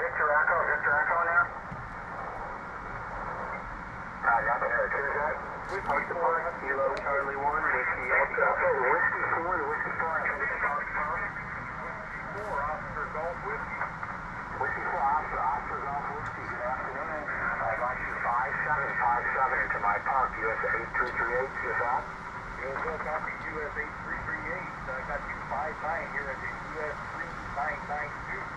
Victor Echo now? Nothing there. Clear that. Post apart. Kilo Charlie 1, Whiskey Echo. Whiskey 4 to Whiskey 4. I can get the box first. 4, Officer Golf Whiskey. Whiskey 4, Officer Golf Whiskey. Good afternoon. I'd like you 5757 into my park, US 8338. See that? Go copy US 8338. I got you 59 here at the US 3992.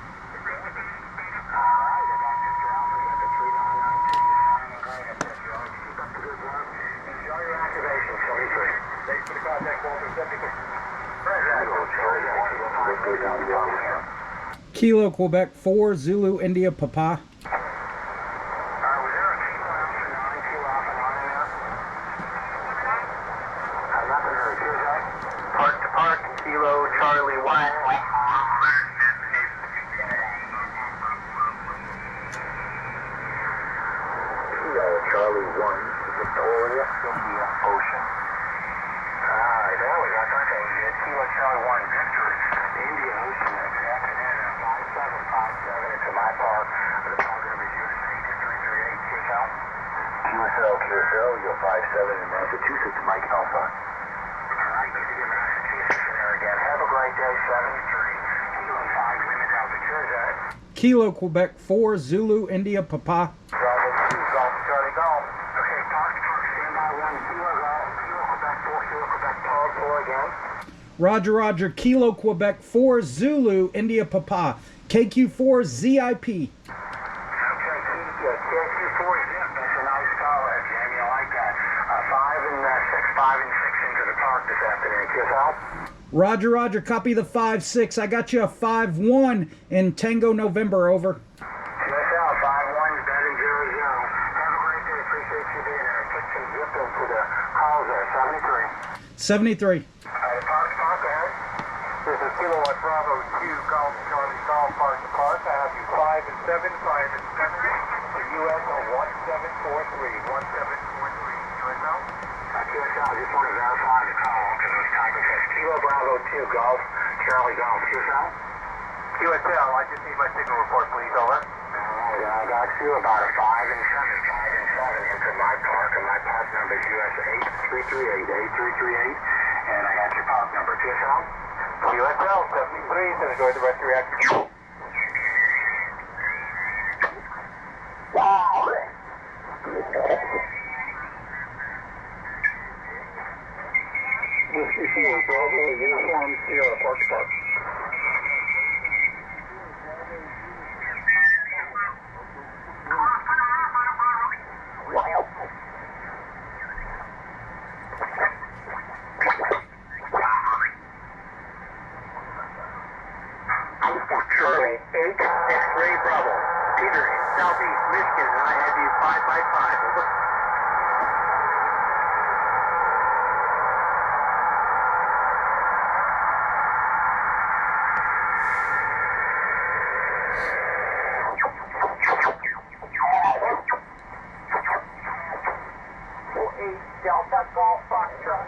Alright, I got Mr. Alpha. I got the 3992. You're signing right up there, Joe. Keep up the good work. Enjoy your activation, 73. Thanks for the contact, Walter. 73. Kilo Quebec 4 Zulu India Papa. Park to park, Kilo Charlie 1. Kilo Charlie 1, Victoria, India Ocean. Alright, there we go. Kilo Charlie 1, Victory, India Ocean. Good afternoon. 5757 into my park. The park number is US 8338. QSL, you're 57 in Massachusetts, Mike Alpha. Alright, good to get Massachusetts in there again. Have a great day, 73. Kilo 5, limit altitude, that. Kilo Quebec 4 Zulu India Papa. Bravo 2, Golf, Charlie Golf. Okay, park, stand by 1, Kilo Golf, Kilo Quebec 4, Kilo Quebec Park 4 again. Roger, Roger. Kilo Quebec 4 Zulu India Papa. KQ4 ZIP. Okay, KQ4 zip, that's a nice color, Jamie, I like that. 5 and 6 into the park this afternoon. Kiss out. Roger, Roger. Copy the 5-6. I got you a 5-1 in Tango November, over. Kiss out, 5-1's better 0-0. Have a great day, appreciate you being there. Put some zip into the calls there, 73. 73. Park ahead. This is Kilowatt Bravo 2, Golf Charlie Golf, Park to Park. I have you 5 and 7, 5 and 7. The US 1743, 1743. QSL? QSL, just want to verify the call because it was typing says Kilo Bravo 2, Golf, Charlie Golf. QSL? QSL, I just need my signal report, please. Over. Alright, I got you about a 5 and 7 into my park, and my park number is US 8338, and I got your park number. QSL? QSL 73, so enjoy the rest of your activity. Uniform Sierra, Park to Park. Charlie 8, X-ray Bravo. Peter, Southeast Michigan, and I have you 5 by 5. Over. Delta Golf Foxtrot.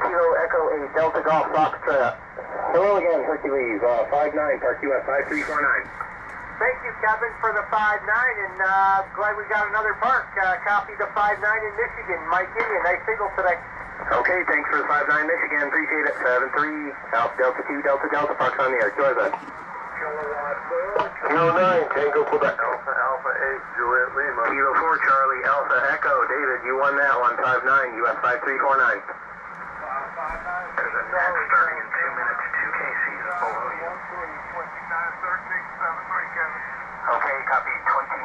Kilo Echo 8, Delta Golf Foxtrot. Hello again, Hercules. 59, Park US 5349. Thank you, Kevin, for the 5-9, and glad we got another park. Copy the 5-9 in Michigan. Mike Indian, nice signal today. Okay, thanks for the 5-9 Michigan. Appreciate it. 7-3, Alpha Delta 2, Delta, Parks on the air. Join us. Kilo 9, Tango Quebec. Alpha 8, Juliet Lima. Kilo 4, Charlie Alpha Echo. David, you won that one. 5-9, US 5349. There's a net starting in 2 minutes. 2 KCs below you. Okay, copy 2913.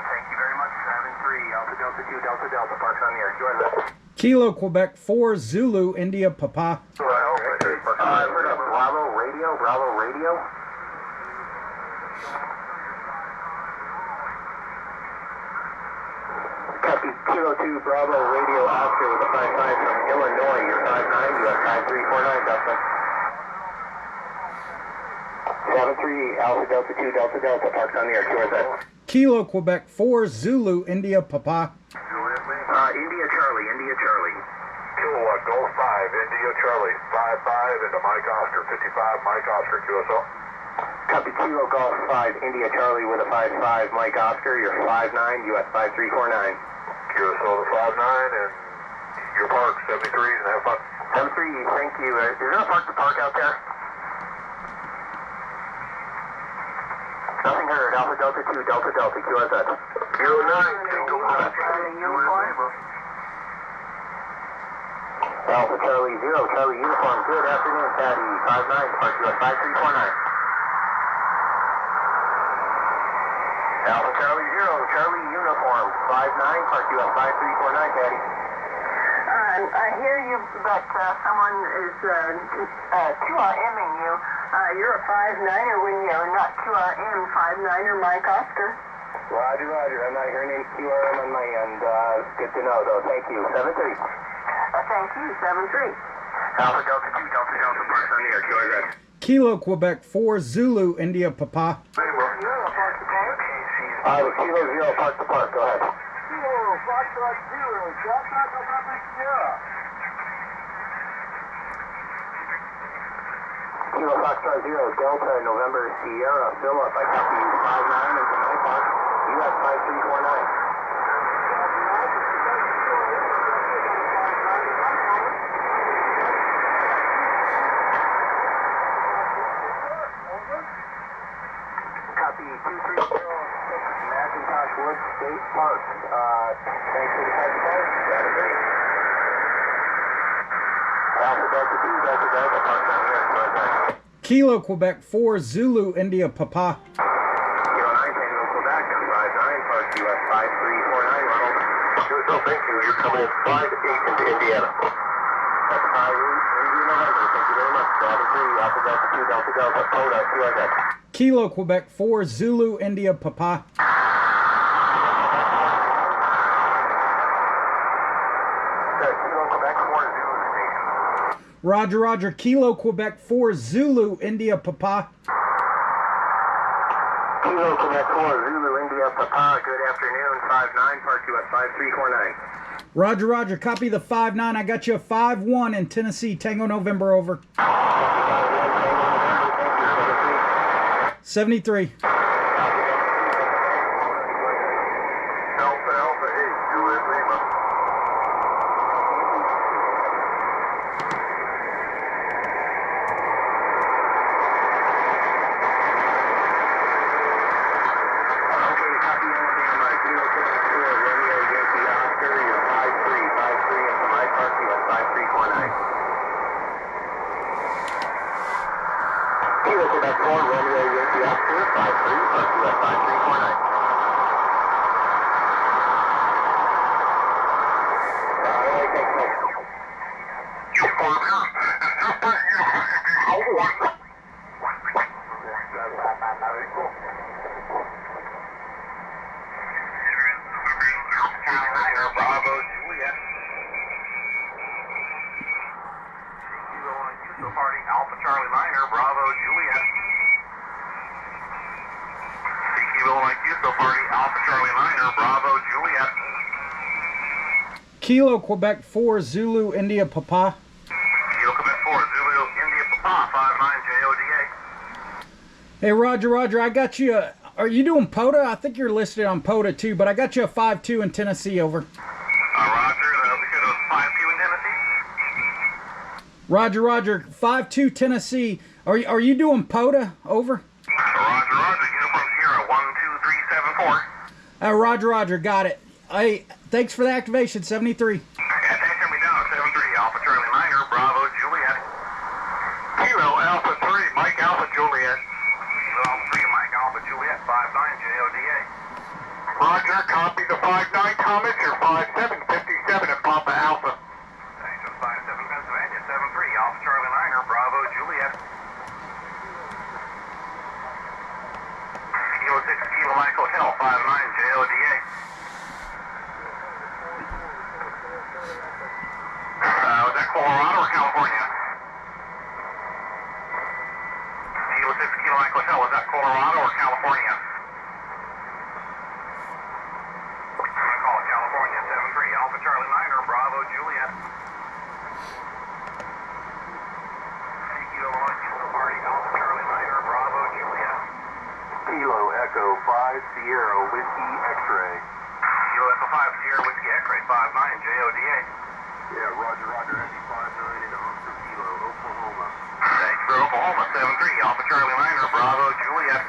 Thank you very much. 7-3, Alpha Delta 2, Delta, Parks on the air. Join us. Kilo Quebec 4 Zulu India Papa. Bravo Radio. Copy Kilo 2, Bravo Radio Oscar with a 5-5 from Illinois. You're 5-9, US 5349, Dustin. 7-3, Alpha Delta 2, Delta, Parks on the air. QSS. Kilo Quebec 4 Zulu India Papa. India Charlie. Kilowatt Golf 5, India Charlie, 55 into Mike Oscar, 55 Mike Oscar, QSO. Copy Kilo Golf 5, India Charlie with a 55, Mike Oscar, you're 59, US 5349. QSO to 59 and your park, 73, and have fun. 73, thank you. Is there a park to park out there? Nothing heard. Alpha Delta 2, Delta Delta, QSS. 09, Tango Quebec. Alpha Charlie 0, Charlie Uniform. Good afternoon, Patty. 59, Park US 5349. Alpha Charlie 0, Charlie Uniform. 59, Park US 5349, Patty. I hear you, but someone is QRMing you. You're a 59er when you're not QRM 59er Mike Oscar. Roger, roger. I'm not hearing any QRM on my end. Good to know, though. Thank you. 7-3. Thank you, 7-3. Alpha Delta 2, Delta Delta, Park on the air. QRS. Kilo Quebec 4 Zulu India Papa. The Kilo 0, Park to Park. Go ahead. Kilo Foxtrot 0, Jack Taco Papa Sierra. Kilo Foxtrot 0, Delta November Sierra Philip. I copy you 59 into my park. US 5349. Copy 230 Macintosh Wood State Park. Thanks for the touchdown. 7-3. Alpha Delta 2, Delta Delta, Park on the air. Kilo Quebec 4 Zulu India Papa. Kilo 9, Tango Quebec, 59, Park US 5349, Ronald. QSO, thank you. You're coming in 5-8 into Indiana. That's 5 India November. Thank you very much. 7-3, Alpha Delta 2, Delta Delta, POTA, QSS. Kilo Quebec 4 Zulu India Papa. Kilo Quebec 4 Zulu Station. Roger, roger. Kilo Quebec 4 Zulu India Papa. Kilo Quebec 4 Zulu India Papa. Good afternoon. 59, Park US 5349. Roger, roger. Copy the 5-9. I got you a 5-1 in Tennessee. Tango November over. 73. Alpha Alpha 8, Juliet Lima. Okay, copy Alabama. Kilo Quebec 4 Romeo Yankee Oscar. You're 53 into my park US 5349. Kilo Quebec 4 Romeo Yankee Oscar. 53, Park US 5349. Bravo, Juliet. Kilo on Houston Party, Alpha Charlie Minor, Bravo, Juliet. Kilo on Houston Party, Alpha Charlie Minor, Bravo, Juliet. Kilo Quebec 4 Zulu India Papa. Kilo Quebec 4, Zulu, India Papa, 59 JODA. Hey, Roger, roger. I got you a... Are you doing POTA? I think you're listed on POTA too, but I got you a 5-2 in Tennessee over. Roger, we said it was 5-2 in Tennessee. Roger, roger. 5-2 Tennessee. Are you doing POTA over? Roger, Uniform Sierra, 12374. Roger, roger. Got it. Hey, thanks for the activation. 73. Attention me down, 7-3, Alpha Charlie Minor, Bravo, Juliet. Kilo Alpha 3, Mike Alpha Juliet. Kilo Alpha 3, Mike Alpha Juliet, 59 JODA. Roger, copy the 59 Thomas, you're 5757 at Papa Alpha. Thanks, 57 Pennsylvania, 7-3, Alpha Charlie Minor, Bravo, Juliet. Kilo 6, Kilo Mike Hotel, 59 JODA. Was that Colorado or California? Kilo 6, Kilo Mike Hotel, was that Colorado or California? I'm going to call it California, 7-3, Alpha Charlie Minor, Bravo, Juliet. Sierra Whiskey X-Ray. Kilo Echo 5 Sierra Whiskey X-Ray 59 JODA. Yeah, Roger, Roger, Heavy 59 in Oscar Kilo, Oklahoma. Thanks for Oklahoma 73 Alpha Charlie Minor Bravo Juliet.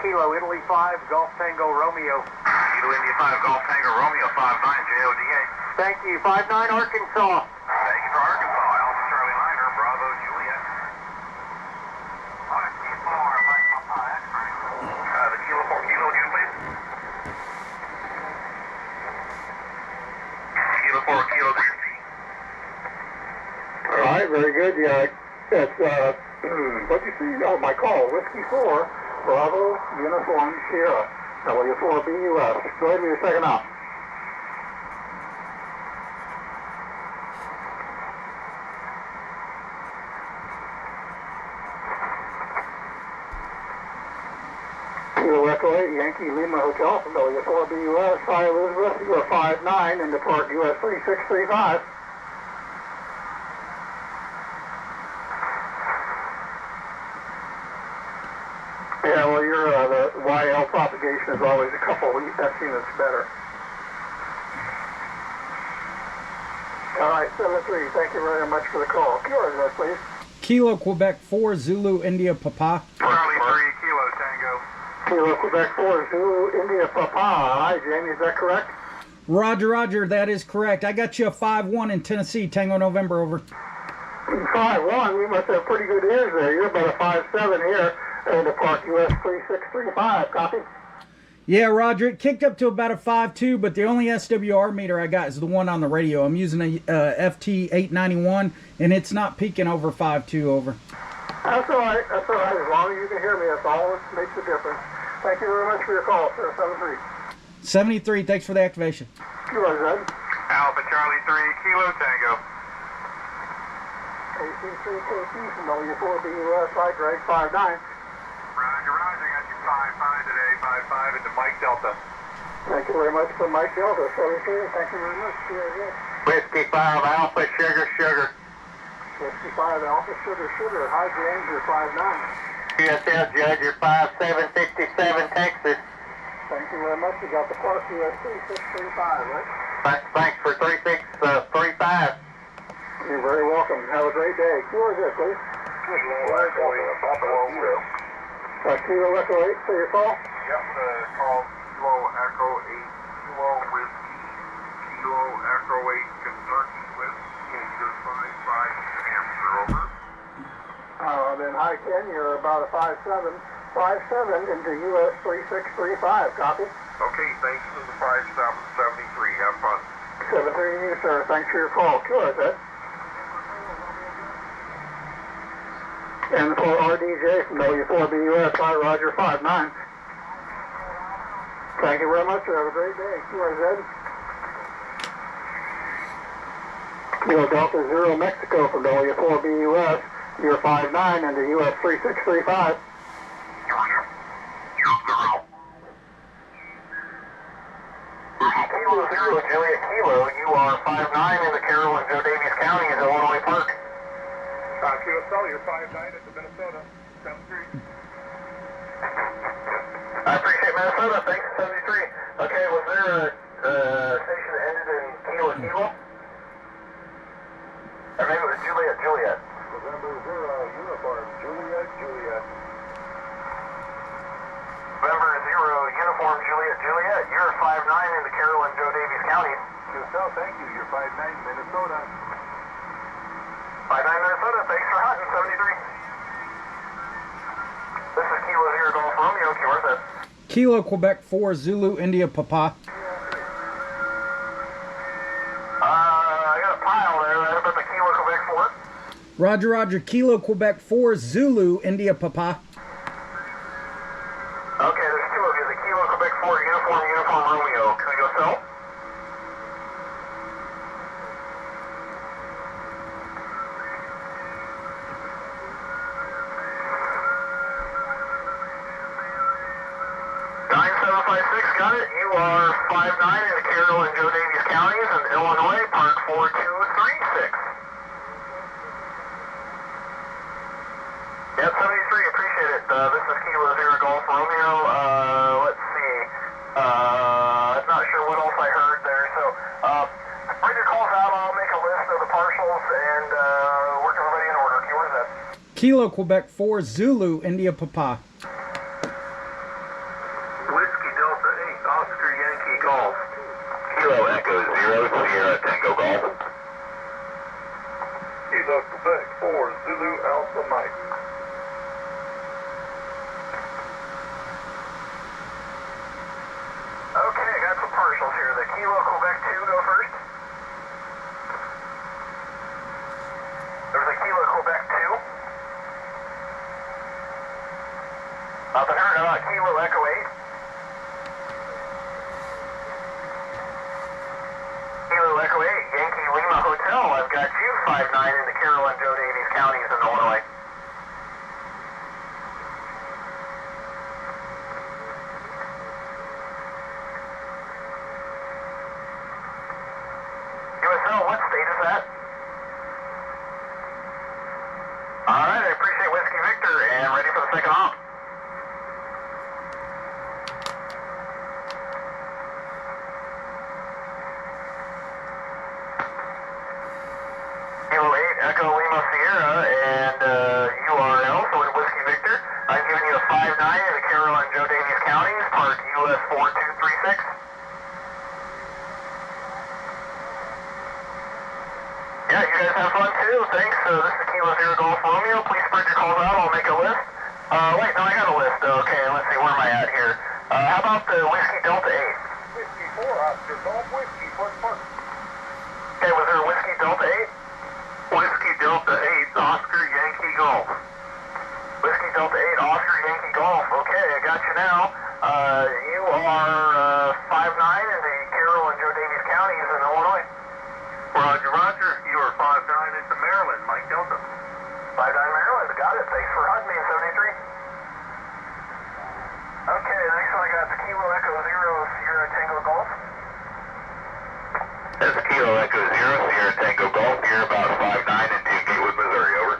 Kilo Italy 5, Golf Tango Romeo. Kilo India 5 Golf Tango Romeo 59 JODA. Thank you, 59 Arkansas. Thank you for Arkansas Alpha Charlie Minor Bravo Juliet. The Kilo 4 Kilo again, please. Kilo 4 Kilo Nancy. All right, very good. Yeah, that's, what'd you see? Oh, my call, Whiskey 4, Bravo, Uniform, Sierra, W4 BUS. Go ahead with your second out. Kilo Echo 8, Yankee Lima Hotel from W4 BUS, Hi Elizabeth, you are 59 in depart US 3635. Yeah, well, your the YL propagation is always a couple of F units better. All right, 7-3, thank you very much for the call. QRZ, please. Kilo Quebec 4 Zulu India Papa. Charlie 3 Kilo Tango. Kilo Quebec 4, Zulu, India, Papa. Hi, Jamie, is that correct? Roger, Roger, that is correct. I got you a 5-1 in Tennessee, Tango November, over. 5-1, we must have pretty good ears there. You're about a 5-7 here in the Park US 3635. Copy? Yeah, Roger, it kicked up to about a 5-2, but the only SWR meter I got is the one on the radio. I'm using a FT891, and it's not peaking over 5-2, over. That's all right, that's all right. As long as you can hear me, that's all that makes a difference. Thank you very much for your call, sir. 7-3. 73, thanks for the activation. QRZ. Alpha Charlie 3 Kilo Tango. AC3KT from W4 BUS, hi, Greg, 59. Roger, Roger, got you 5-5 today, 5-5 into Mike Delta. Thank you very much for Mike Delta. 73, thank you very much. QRZ. Whiskey 5 Alpha Sugar Sugar. 55 Alpha Sugar Sugar. Hi, James, you're 59. USL Judge, you're 5767 Texas. Thank you very much. You got the Park US 3635, right? Thanks for 3635. You're very welcome. Have a great day. QRZ, please. Kilo Echo 8, Kilo Echo 8 for your call. Yep, call Kilo Echo 8, Kilo Whiskey, Kilo Echo 8, Kentucky Whiskey, and you're 5-5 Hampshire, over. Then hi, Ken. You're about a 5-7. 5-7 into US 3635. Copy? Okay, thanks for the 5-7-73. Have fun. 7-3 to you, sir. Thanks for your call. QRZ. And for RDJ from W4BUS, hi, Roger, 59. Thank you very much, sir. Have a great day. QRZ. Kilo Delta Zero Mexico from W4BUS. You're 5-9 into US 3635. Kilo Zero Juliet Kilo, you are 5-9 in the Carroll and Joe Davies counties, Illinois Park. QSL, you're 5-9 at the Minnesota, 73. I appreciate Minnesota, thanks, 73. Okay, was there a station that ended in Kilo Kilo? Or maybe it was Juliet Juliet. November 0 Uniform, Juliet Juliet. November 0 Uniform Juliet Juliet, you're 5-9 in the Carroll and Joe Davies counties. QSL, thank you. You're 5-9 Minnesota. 5-9 Minnesota, thanks for hunting, 73. This is Kilo Zero Golf Romeo, QRZ. Kilo Quebec 4 Zulu India Papa. I got a pile there, right up at the Kilo Quebec 4. Roger, Roger, Kilo Quebec 4 Zulu India Papa. Okay, there's two of you, the Kilo Quebec 4 Uniform Romeo. Can we go sell? Got it. You are 5-9 in the Carroll and Joe Davies counties in Illinois, Park 4236. Yep, 73, appreciate it. This is Kilo Zero Golf Romeo. Let's see. partials and work everybody in order. Okay, what is that? Kilo Quebec 4 Zulu India Papa. Whiskey Delta 8, Oscar Yankee Golf. Kilo Echo 0, Sierra Tango Golf. Kilo Quebec 4, Zulu Alpha Mike. Okay, I got some partials here. The Kilo Quebec 2 go first. There's a Kilo Quebec 2. Nothing heard about Kilo Echo 8. Kilo Echo 8, Yankee Lima Hotel. I've got you 5-9 in the Carroll and Joe Davies counties in Illinois. USL, what state is that? Alright, I appreciate Whiskey Victor and ready for the second hop. Kilo 8, Echo Lima Sierra, and you are also in Whiskey Victor. I've given you a 5-9 in the Carroll and Joe Davies counties, park US 4236. Yeah, you guys have fun too. Thanks. This is Kilo Zero Golf Romeo. Please spread your calls out. I'll make a list. Wait, no, I got a list. Okay, let's see. Where am I at here? How about the Whiskey Delta 8? Whiskey 4, Oscar Golf Whiskey, Park Park. Okay, was there a Whiskey Delta 8? Whiskey Delta 8, Oscar Yankee Golf. Whiskey Delta 8, Oscar Yankee Golf. Okay, I got you now. You are 5-9 in the Carroll and Joe Davies counties in Illinois. Roger, Roger. You are 5-9 into Maryland, Mike Delta. 5-9 Maryland. Got it. Thanks for hunting me in 73. Okay, next one I got the Kilo Echo 0 Sierra Tango Golf. That's Kilo Echo 0 Sierra Tango Golf. You're about 5-9 into Gatewood, Missouri. Over.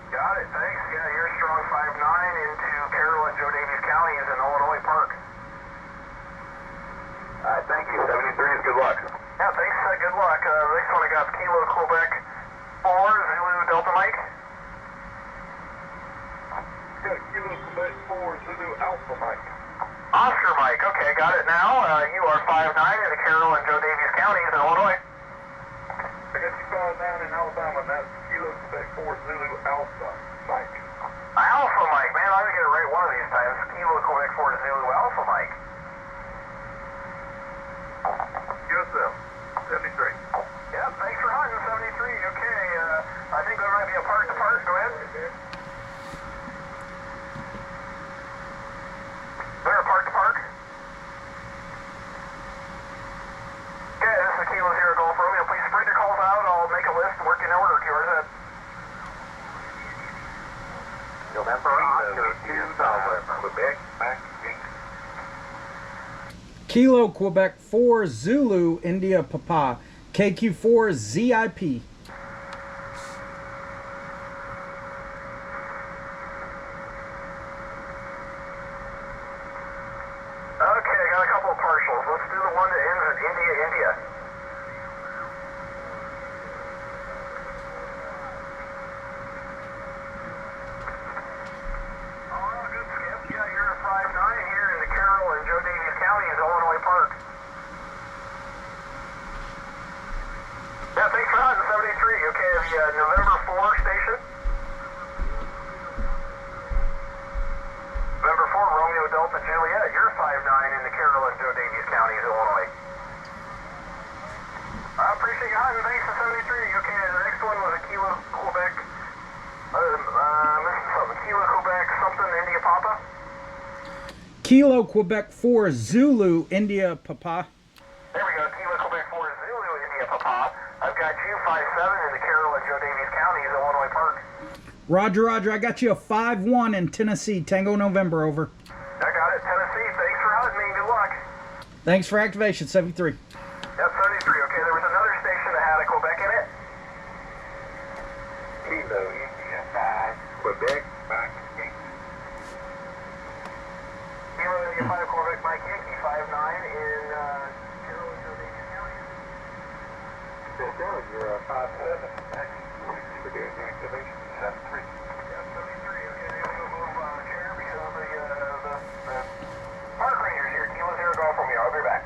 Got it. Thanks. Yeah, you're strong 5-9 into Carroll and Joe Davies counties in Illinois Park. All right, thank you. 73 is good luck. Yeah, thanks. Good luck. Next one I got Kilo Quebec 4 Zulu Delta Mike. Got Kilo Quebec 4, Zulu Alpha Mike. Oscar Mike. Okay, got it now. You are 5-9 in the Carroll and Joe Davies counties in Illinois. I got you 5-9 in Alabama, and that's Kilo Quebec 4, Zulu Alpha Mike. Alpha Mike. Man, I'm going to get it right one of these times. Kilo Quebec 4 Zulu Alpha Mike. USL, 73. Yep, thanks for hunting, 73. Okay, I think there might be a park to park. Go ahead. There a park to park? Okay, this is Kilo Zero Golf Romeo. Please spread your calls out. I'll make a list and work in order. Okay, where's that? November Oscar 2000, Quebec, back Inc. Kilo Quebec 4 Zulu India Papa. KQ4 ZIP. Okay, I got a couple of partials. Let's do the one that ends in India, India. Oh, good skip. Yeah, you're a 5-9 here in the Carroll and Joe Davies counties, Illinois Park. Yeah, thanks for hunting, 73. Okay, the November 4 station. November 4, Romeo Delta Juliet. You're 5-9 in the Carroll and Joe Davies counties, Illinois. I appreciate you hunting. Thanks for 73. Okay, the next one was a Kilo Quebec. Missing something. Kilo Quebec something, India Papa. Kilo Quebec 4 Zulu India Papa. There we go. Kilo Quebec 4 Zulu, India Papa. I've got you 5-7 in the Carroll and Joe Davies counties, Illinois Park. Roger, Roger. I got you a 5-1 in Tennessee. Tango November. Over. I got it. Tennessee. Thanks for hunting me. Good luck. Thanks for activation. 73. Yep, 73. Okay, there was another station that had a Quebec in it. Kilo India 5, Quebec, back Inc. Kilo India 5 Quebec Mike Yankee 5-9 in Carroll and Joe Davies counties. They're telling you You're 5-7. For doing the activation. 7-3. Yeah, 73. Okay, I'm going to move chair because the park ranger's here. Kilo 0 Golf from you. I'll be back.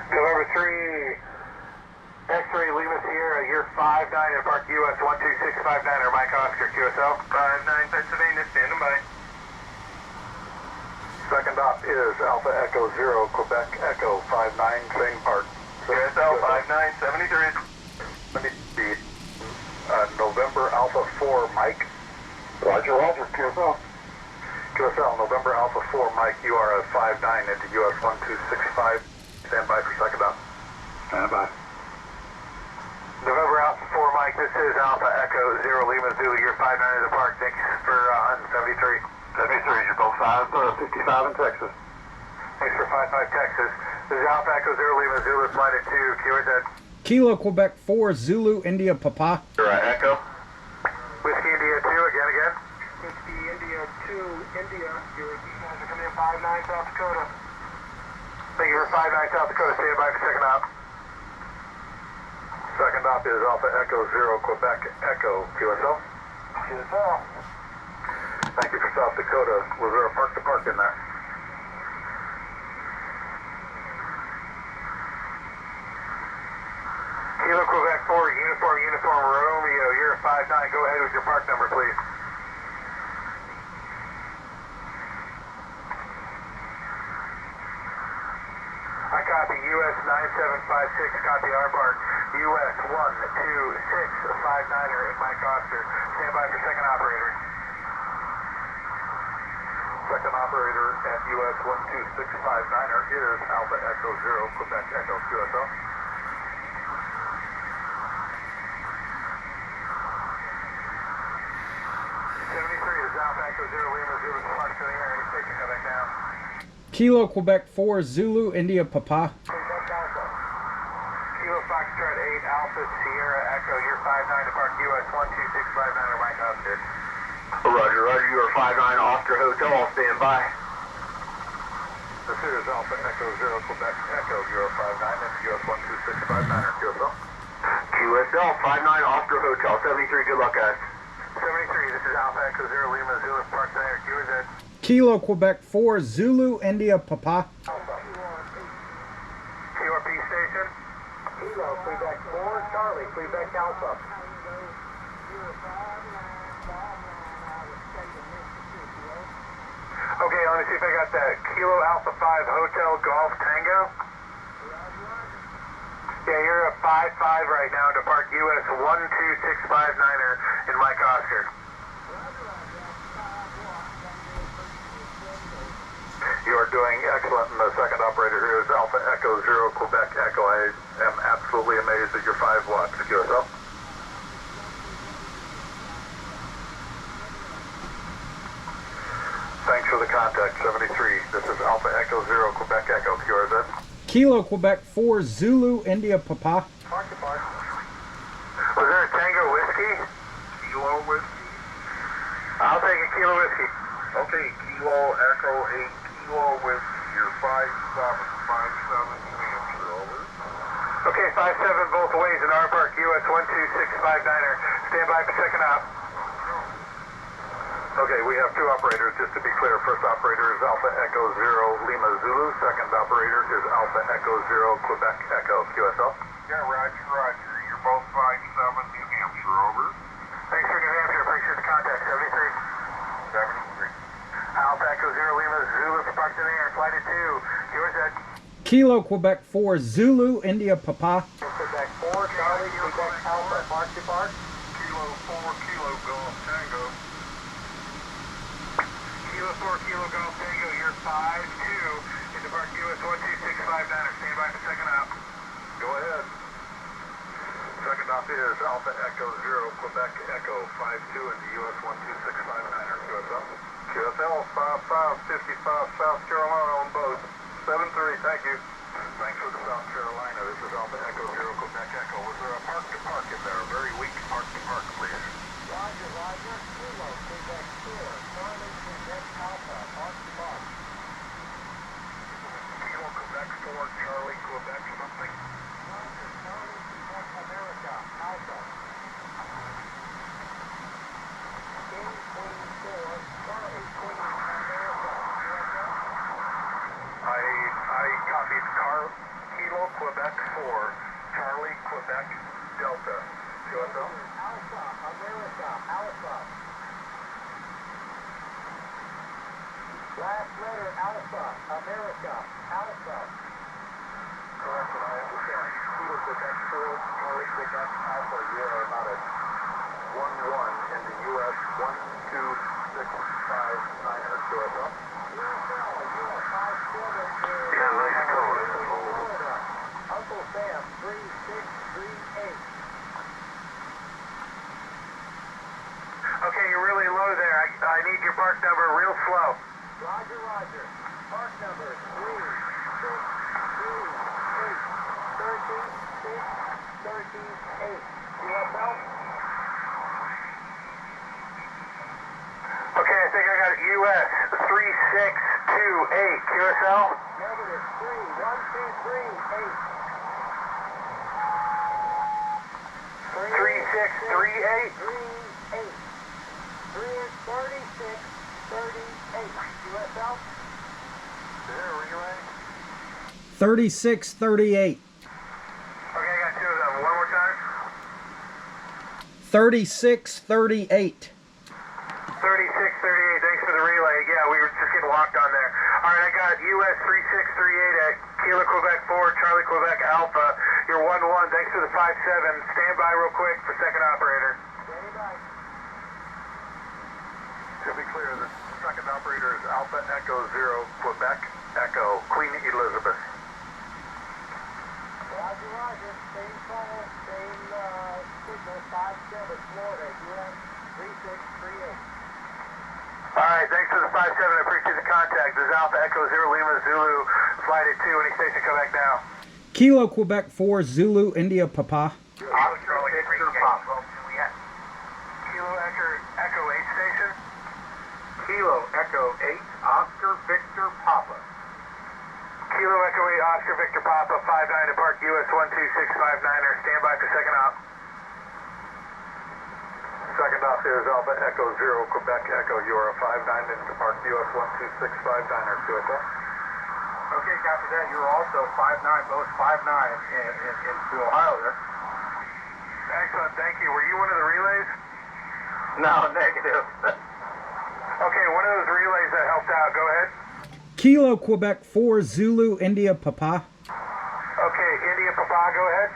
November 3, X-ray Lima Sierra, you're 5-9 at Park US 12659 Mike Oscar, QSL. 5-9 Pennsylvania, standing by. Second op is Alpha Echo 0, Quebec Echo 59, same part. QSL 5973. Let me see. November Alpha 4, Mike. Roger, Roger, QSL. QSL, November Alpha 4, Mike, you are at 5-9 into US 1265. Stand by for second op. Stand by. November Alpha 4, Mike, this is Alpha Echo 0 Lima Zulu, you're 5-9 at the park. Thanks for 73. 73, you're both 55 in Texas. Thanks for 55 Texas. This is Alpha Echo 0 Lima Zulu, flight at 2, QRZ. Kilo Quebec 4 Zulu India Papa. You're Echo. Whiskey India 2, again. Whiskey India 2, India, you guys are coming in 5-9 South Dakota. Thank you for 5-9 South Dakota, stand by for second op. Second op is Alpha Echo 0, Quebec Echo, QSL. QSL. Thank you for South Dakota. Was there a park-to-park in there? Kilo Quebec 4, Uniform Romeo, you're 5-9, go ahead with your park number, please. I copy US 9756, copy our park. US 12659er in Mike Oscar. Stand by for second operator. Second operator at US 12659er is Alpha Echo 0, Quebec Echo, QSL. Alpha Echo 0 Lima Zulu, park to the air, he's taking it back down. Kilo Quebec 4 Zulu India Papa. Kilo Foxtrot 8 Alpha Sierra Echo, you're 5-9 to park US 12659 Mike Oscar. Roger, Roger, you are 5-9 Oscar Hotel, I'll stand by. This here is Alpha Echo 0, Quebec Echo, you're 5-9 into US 12659er, QSL. QSL 5-9 Oscar Hotel, 73, good luck guys. 73, this is Alpha Echo 0 Lima Zulu, park to the air, QZ. Kilo Quebec 4 Zulu India Papa. QRP station. Kilo, Quebec 4, Charlie, Quebec Alpha. Okay, let me see if I got that. Kilo Alpha 5 Hotel Golf Tango. Yeah, you're at 5-5 right now to park US 12659er in Mike Oscar. You are doing excellent, and the second operator here is Alpha Echo 0, Quebec Echo. I am absolutely amazed at your 5 watts, QSL. Thanks for the contact, 73. This is Alpha Echo 0, Quebec Echo, QRZ. Kilo Quebec 4 Zulu India Papa. Park to park. Was there a Tango Whiskey? Kilo Whiskey. I'll take a Kilo Whiskey. Okay, Kilo Echo 8 Kilo Whiskey, you're 5-7 New Hampshire, over. Okay, 5-7 both ways in our park, US 12659er. Stand by for second op. Okay, we have 2 operators, just to be clear. First operator is Alpha Echo 0, Lima Zulu. Second operator is Alpha Echo 0, Quebec Echo, QSL. Yeah, Roger, Roger, you're both 5-7 New Hampshire, over. Thanks for New Hampshire, appreciate the contact, 73. 73. Lima Zulu for Park Center, flight at 2. Yours at Kilo Quebec 4 Zulu India Papa. Quebec 4, Charlie, Quebec Alpha, Park to Park. Kilo 4 Kilo Golf Tango. Kilo 4 Kilo Golf Tango, you're 5-2 into Park US 12659. Stand by for second out. Go ahead. Second off is Alpha Echo 0, Quebec Echo 52 into US 12659er, QSL. QSL 5555 South Carolina on both. 7-3, thank you. Thanks for the South Carolina. This is Alpha Echo 0, Quebec Echo. Was there a park to park in there? A very weak park to park, please. Roger, Roger. Kilo, Quebec 4, Charlie, Quebec Alpha, Park to Park. Kilo Quebec 4, Charlie, Quebec something. Roger, Charlie, Quebec America, Alpha. King, Queen 4, Charlie, Queen America, QSL. I copied Kilo Quebec 4, Charlie, Quebec Delta. QSL? Alpha, America, Alpha. Last letter, Alpha, America, Alpha. Correct, and I understand. Kilo Quebec 4, Charlie, Quebec Alpha. You are about a 1-1 in the US 12659er. QSL? Uncle Sam, 3638. Okay, you're really low there. I need your park number real slow. Roger, Roger. Park number 3638. QSL? Okay, I think I got US 3628. QSL? Negative 31238. 3638. 38. 3638. QSL? There, relay. 3638. Okay, I got two of them. One more time. 3638. 3638. Thanks for the relay. Yeah, we were just getting locked on there. All right, I got US 3638 at Kilo Quebec 4, Charlie Quebec Alpha. You're 1-1. Thanks for the 5-7. Stand by real quick for second operator. Standing by. To be clear, the second operator is Alpha Echo 0, Quebec Echo, Queen Elizabeth. Roger, Roger. Same call, same signal, 57, Florida, US 3638. All right, thanks for the 5-7. I appreciate the contact. This is Alpha Echo 0 Lima Zulu. Flight at 2. Any station come back now. Kilo Quebec 4 Zulu India Papa. Charlie Victor Papa. Kilo Echo 8 station. Kilo Echo 8, Oscar Victor Papa. Kilo Echo 8 Oscar Victor Papa 59 to Park US 12659er. Stand by for second op. Second off is Alpha Echo 0, Quebec Echo. You are a 5-9 into Park US 12659er. QSL? Okay, copy that. You're also 5-9, both 5-9 into Ohio there. Excellent, thank you. Were you one of the relays? No, negative. Okay, one of those relays that helped out. Go ahead. Kilo Quebec 4 Zulu India Papa. Okay, India Papa, go ahead.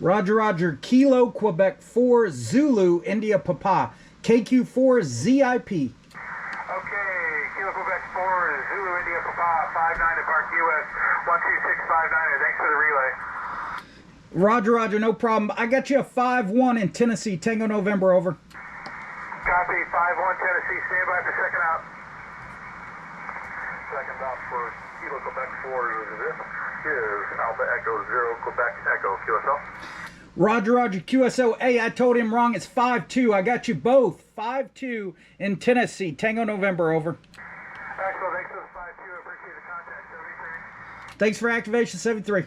Roger, Roger. Kilo Quebec 4 Zulu India Papa. KQ4 ZIP. Okay, Kilo Quebec 4 Zulu India Papa 59 to Park US 12659er. Thanks for the relay. Roger, Roger. No problem. I got you a 5-1 in Tennessee. Tango November, over. Copy, 5-1 Tennessee. Stand by for second out. Second off for Kilo Quebec 4, this is Alpha Echo 0, Quebec Echo. QSL? Roger, Roger. QSO. Hey, I told him wrong. It's 5-2. I got you both. 5-2 in Tennessee. Tango November, over. Excellent. Thanks for the 5-2. Appreciate the contact. 73. Thanks for activation, 73.